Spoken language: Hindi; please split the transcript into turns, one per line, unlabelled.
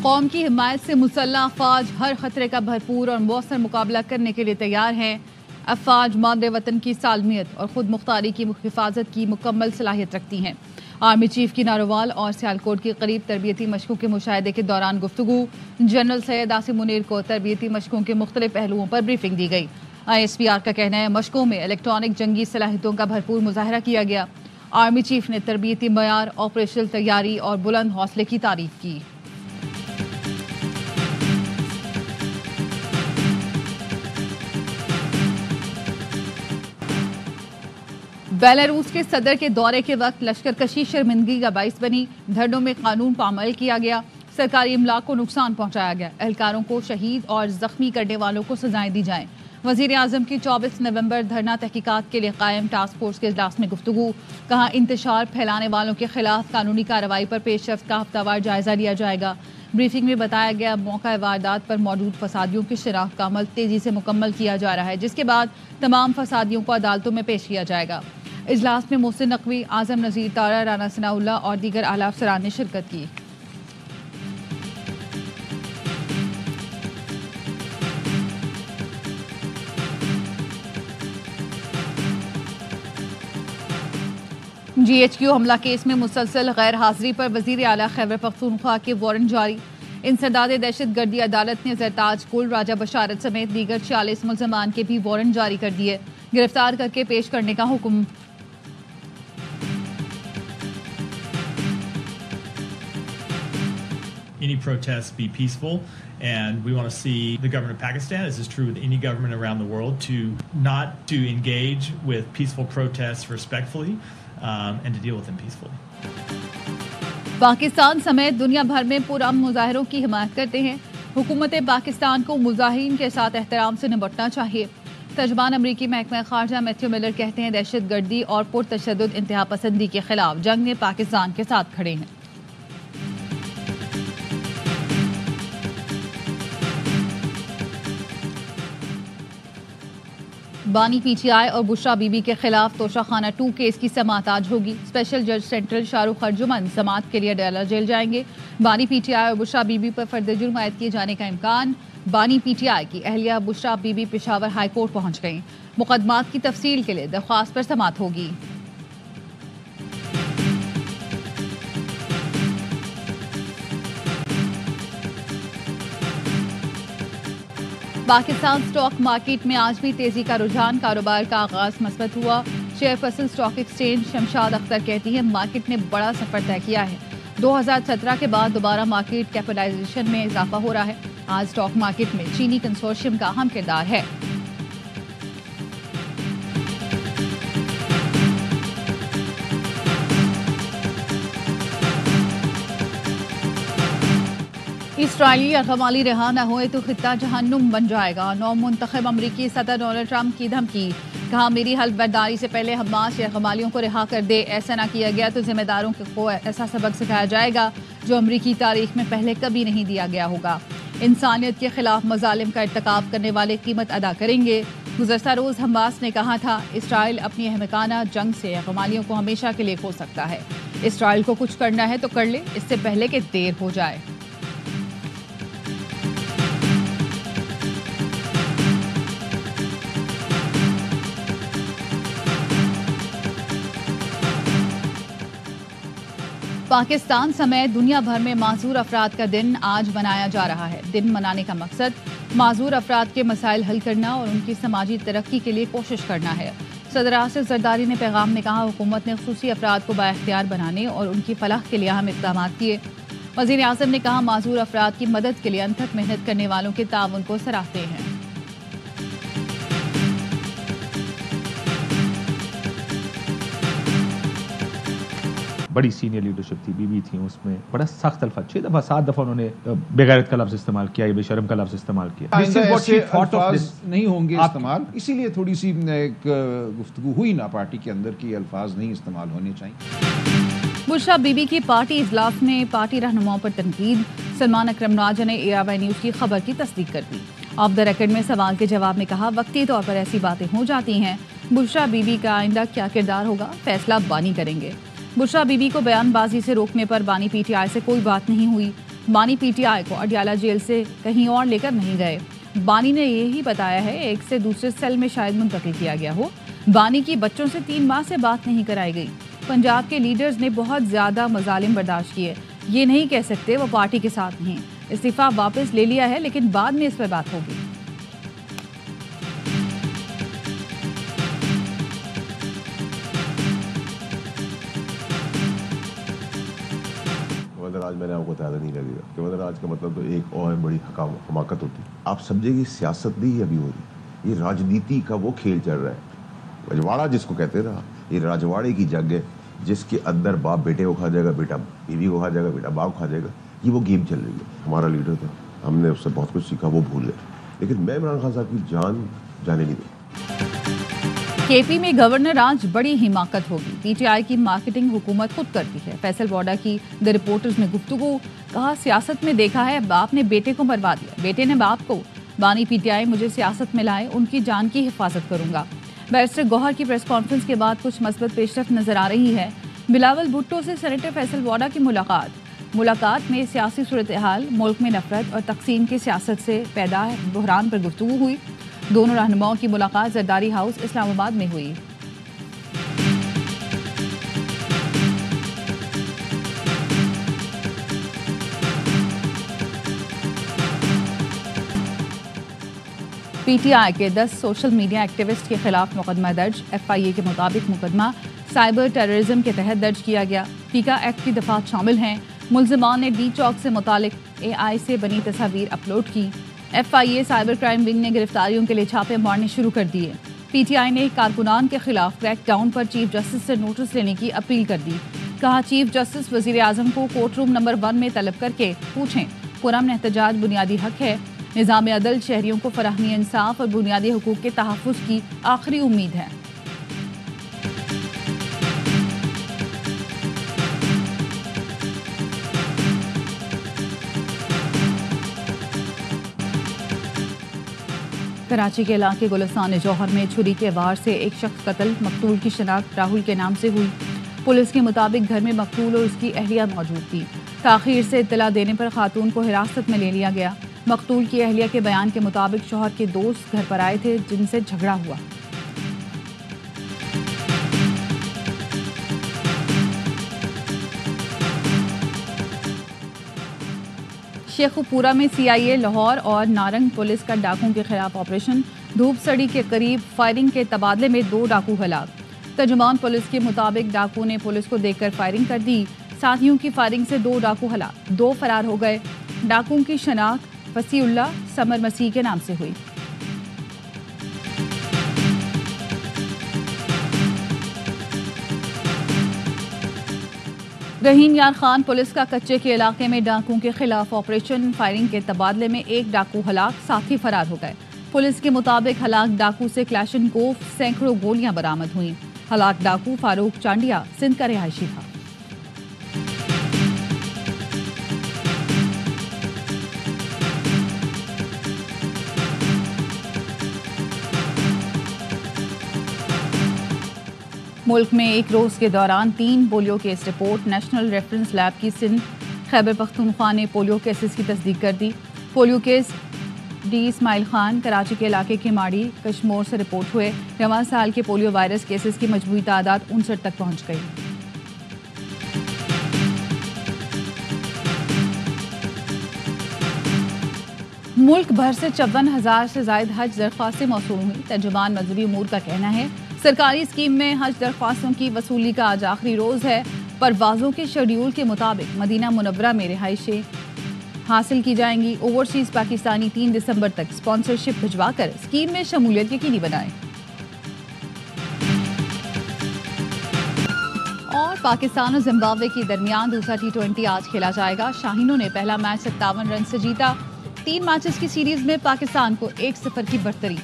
कौम की हिमायत से मुसल्लह अफवाज हर खतरे का भरपूर और मौसर मुकाबला करने के लिए तैयार हैं। अफवाज मादरे वतन की सालमियत और खुद मुख्तारी की हिफाजत की मुकम्मल सलाहियत रखती हैं। आर्मी चीफ की नारोवाल और सियालकोट के करीब तरबियती मशकों के मुशाहिदे के दौरान गुफ्तगू। जनरल सैयद आसिम मुनीर को तरबियती मशकों के मुख्तलिफ पहलुओं पर ब्रीफिंग दी गई। ISPR का कहना है मशकों में इलेक्ट्रॉनिक जंगी सलाहियतों का भरपूर मुजाहरा किया गया। आर्मी चीफ ने तरबियती मयार, ऑपरेशनल तैयारी और बुलंद हौसले की तारीफ की। बेलारूस के सदर के दौरे के वक्त लश्करकशी शर्मिंदगी का बाइस बनी। धरनों में कानून पर अमल किया गया, सरकारी इमलाक को नुकसान पहुंचाया गया। एहलकारों को शहीद और जख्मी करने वालों को सजाएं दी जाएं। वजीर आजम की 24 नवंबर धरना तहकीकात के लिए कायम टास्क फोर्स के इजलास में गुफ्तगू। कहा इंतशार फैलाने वालों के खिलाफ कानूनी कार्रवाई पर पेशरफ्त का हफ्तावार जायजा लिया जाएगा। ब्रीफिंग में बताया गया मौका वारदात पर मौजूद फसादियों की शिनाख्त का अमल तेजी से मुकम्मल किया जा रहा है, जिसके बाद तमाम फसादियों को अदालतों में पेश किया जाएगा। इजलास में मोहसिन नकवी, आजम नजीर तारा, राना सनाउल्लाह और दीगर आला अफसरान ने शिरकत की। GHQ हमला केस में मुसलसल गैर हाजिरी पर वजीर आला खैबर पख्तूनख्वा के वारंट जारी। इंसदाद दहशत गर्दी अदालत ने जरताज कुल, राजा बशारत समेत दीगर 46 मुल्ज़मान के भी वारंट जारी कर दिए। गिरफ्तार करके पेश करने का हुक्म।
Any protests be peaceful, and we want to see the government of Pakistan, as is true with any government around the world, to engage with peaceful protests respectfully and to deal with them peacefully.
Pakistan समेत दुनिया भर में पुरअमन मुजाहिरों की हिमायत करते हैं। हुकूमत पाकिस्तान को मुजाहिरीन के साथ एहतराम से निपटना चाहिए। तर्जमान अमरीकी महकमा खारजा मैथ्यू मिलर कहते हैं दहशत गर्दी और पुरतशद्दुद इंतहा पसंदी के खिलाफ जंग में पाकिस्तान के साथ खड़े हैं। बानी PTI और बुशरा बीबी के खिलाफ तोशाखाना 2 केस की समाअत आज होगी। स्पेशल जज सेंट्रल शाहरुख अर्जुमन समाअत के लिए डेला जेल जाएंगे। बानी PTI और बुशरा बीबी पर फर्द जुर्म आयद किए जाने का इम्कान। बानी PTI की अहलिया बुशरा बीबी पेशावर हाई कोर्ट पहुंच गई। मुकदमात की तफसील के लिए दरख्वास्त पर समाअत होगी। पाकिस्तान स्टॉक मार्केट में आज भी तेजी का रुझान, कारोबार का आगाज मस्बत हुआ। Chairperson stock exchange Shamshad Akhtar कहती है मार्केट ने बड़ा सफर तय किया है। 2017 के बाद दोबारा मार्केट कैपिटलाइजेशन में इजाफा हो रहा है। आज स्टॉक मार्केट में चीनी कंसोर्शियम का अहम किरदार है। इसराइली अगवाली रिहा न हुए तो खित्ता जहन्नुम बन जाएगा। नौमुंतखब अमरीकी सदर डोनाल्ड ट्रंप की धमकी। कहा मेरी हल्फबरदारी से पहले हमास या अगवालियों को रिहा कर दे। ऐसा ना किया गया तो जिम्मेदारों को ऐसा सबक सिखाया जाएगा जो अमरीकी तारीख में पहले कभी नहीं दिया गया होगा। इंसानियत के खिलाफ मजालिम का इर्तिकाब करने वाले कीमत अदा करेंगे। गुज़श्ता रोज़ हमास ने कहा था इसराइल अपनी अहमकाना जंग से अगवालियों को हमेशा के लिए खो सकता है। इसराइल को कुछ करना है तो कर ले, इससे पहले कि देर हो जाए। पाकिस्तान समेत दुनिया भर में माजूर अफराद का दिन आज मनाया जा रहा है। दिन मनाने का मकसद माजूर अफराद के मसाइल हल करना और उनकी समाजी तरक्की के लिए कोशिश करना है। सदर आसिफ जरदारी ने पैगाम में कहा हुकूमत ने खुसूसी अफराद को बाइख्तियार बनाने और उनकी फलाह के लिए अहम इक़दाम किए। वज़ीर आज़म ने कहा माजूर अफराद की मदद के लिए अनथक मेहनत करने वालों के ताउन को सराहते हैं।
बड़ी सीनियर लीडरशिप थी, बीबी थी, उसमें बड़ा सख्त अल्फाज 6 दफ़ा 7 दफ़ा उन्होंने बेगैरत का लफ्ज़ इस्तेमाल किया, ये बेशर्म का लफ्ज़ इस्तेमाल किया।
नहीं होंगे इस्तेमाल, इसीलिए थोड़ी सी एक गुफ्तगू हुई ना पार्टी के अंदर की अल्फाज नहीं इस्तेमाल होने चाहिए।
बुशरा बीबी की पार्टी इजलास में पार्टी रहनुमाओं पर तनकीद। सलमान अकरम राजा ने ARY न्यूज़ की खबर की तस्दीक कर दी। ऑफ द रिकॉर्ड में सवाल के जवाब में कहा वक्ती तौर पर ऐसी बातें हो जाती हैं। बुशरा बीबी का आइंदा क्या किरदार होगा फैसला बानी करेंगे। बुशरा बीबी को बयानबाजी से रोकने पर बानी पीटीआई से कोई बात नहीं हुई। बानी पीटीआई को अडयाला जेल से कहीं और लेकर नहीं गए। बानी ने यही बताया है एक से दूसरे सेल में शायद मुंतकिल किया गया हो। बानी की बच्चों से 3 माह से बात नहीं कराई गई। पंजाब के लीडर्स ने बहुत ज्यादा मजालिम बर्दाश्त किए। ये नहीं कह सकते वो पार्टी के साथ नहीं। इस्तीफा वापस ले लिया है, लेकिन बाद में इस पर बात होगी।
आज मैंने आपको बताया नहीं लगेगा कि आज का मतलब तो एक और बड़ी हमाकत होती है। आप समझेगी सियासत नहीं अभी हो रही, ये राजनीति का वो खेल चल रहा है। रजवाड़ा जिसको कहते हैं ना, ये राजवाड़े की जंग है जिसके अंदर बाप बेटे को खा जाएगा, बेटा बीवी को खा जाएगा, बेटा बाप को खा जाएगा। ये वो गेम चल रही है। हमारा लीडर था, हमने उससे बहुत कुछ सीखा, वो भूल गए, लेकिन मैं इमरान खान साहब की जान जाने नहीं दूँ।
केपी में गवर्नर आज बड़ी हिमाकत होगी। पीटीआई की मार्केटिंग हुकूमत खुद करती है। फैसल वोडा की द रिपोर्टर्स में गुफ्तगू। कहा सियासत में देखा है बाप ने बेटे को मरवा दिया, बेटे ने बाप को। बानी पीटीआई मुझे सियासत में लाए, उनकी जान की हिफाजत करूंगा। बैरिस्टर गौहर की प्रेस कॉन्फ्रेंस के बाद कुछ मस्बत पेशरफ नजर आ रही है। बिलावल भुट्टो से सेनेटर फैसल वोडा की मुलाकात में सियासी सूरत हाल, मुल्क में नफरत और तकसीम की सियासत से पैदा बहरान पर गुफ्तगू हुई। दोनों रहनुमाओं की मुलाकात जरदारी हाउस इस्लामाबाद में हुई। पीटीआई के 10 सोशल मीडिया एक्टिविस्ट के खिलाफ मुकदमा दर्ज। एफआईए के मुताबिक मुकदमा साइबर टेररिज्म के तहत दर्ज किया गया। पीका एक्ट की दफात शामिल हैं। मुलजिमान ने डी चौक से मुतालिक एआई से बनी तस्वीर अपलोड की। एफआईए साइबर क्राइम विंग ने गिरफ्तारियों के लिए छापे मारने शुरू कर दिए। पीटीआई ने कारकुनान के खिलाफ क्रैकडाउन पर चीफ जस्टिस से नोटिस लेने की अपील कर दी। कहा चीफ जस्टिस वजीर आजम को कोर्ट रूम नंबर 1 में तलब करके पूछें, पुरअमन एहतजाज बुनियादी हक है। निज़ाम अदल शहरियों को फराहमी इंसाफ और बुनियादी हुकूक के तहफ़्फ़ुज़ की आखिरी उम्मीद है। कराची के इलाके गुलिस्तान जौहर में छुरी के वार से एक शख्स कत्ल। मकतूल की शनाख्त राहुल के नाम से हुई। पुलिस के मुताबिक घर में मकतूल और उसकी अहलिया मौजूद थी। ताखीर से इत्तला देने पर खातून को हिरासत में ले लिया गया। मकतूल की अहलिया के बयान के मुताबिक शौहर के दोस्त घर पर आए थे जिनसे झगड़ा हुआ। शेखुपुरा में सीआईए लाहौर और नारंग पुलिस का डाकुओं के खिलाफ ऑपरेशन। धूपसड़ी के करीब फायरिंग के तबादले में 2 डाकू हलाक। तर्जुमान पुलिस के मुताबिक डाकू ने पुलिस को देखकर फायरिंग कर दी। साथियों की फायरिंग से 2 डाकू हलाक, 2 फरार हो गए। डाकुओं की शनाख्त फसीउल्लाह समर मसीह के नाम से हुई। रहीन यार खान पुलिस का कच्चे के इलाके में डाकुओं के खिलाफ ऑपरेशन। फायरिंग के तबादले में 1 डाकू हलाक, साथी फरार हो गए। पुलिस के मुताबिक हलाक डाकू से क्लैशनकोफ सैकड़ों गोलियां बरामद हुई। हलाक डाकू फारूक चांडिया सिंध का रिहायशी था। मुल्क में एक रोज के दौरान 3 polio case report. National reference lab की सिंध खैबर पख्तूनख्वा ने पोलियो केसेस की तस्दीक कर दी। Polio case D Ismail Khan Karachi के इलाके के माड़ी कश्मोर से रिपोर्ट हुए। रवां साल के पोलियो वायरस केसेस की मजमूई तादाद 59 तक पहुंच गई। मुल्क भर से 54,000 से ज्यादा हज दरख्वास्तें मौसूल हुई। तर्जुमान मजहबी उमूर का कहना है सरकारी स्कीम में हज दरख्वास्तों की वसूली का आज आखिरी रोज है। परवाजों के शेड्यूल के मुताबिक मदीना मुनव्वरा में रिहाइशें हासिल की जाएंगी। ओवरसीज पाकिस्तानी 3 दिसंबर तक स्पॉन्सरशिप भिजवाकर स्कीम में शमूलियत यकीनी बनाएं। और पाकिस्तान और जिम्बाब्वे के दरमियान दूसरा T20 आज खेला जाएगा। शाहीनों ने पहला मैच 57 रन से जीता। 3 मैचेस की सीरीज में पाकिस्तान को 1-0 की बढ़तरी।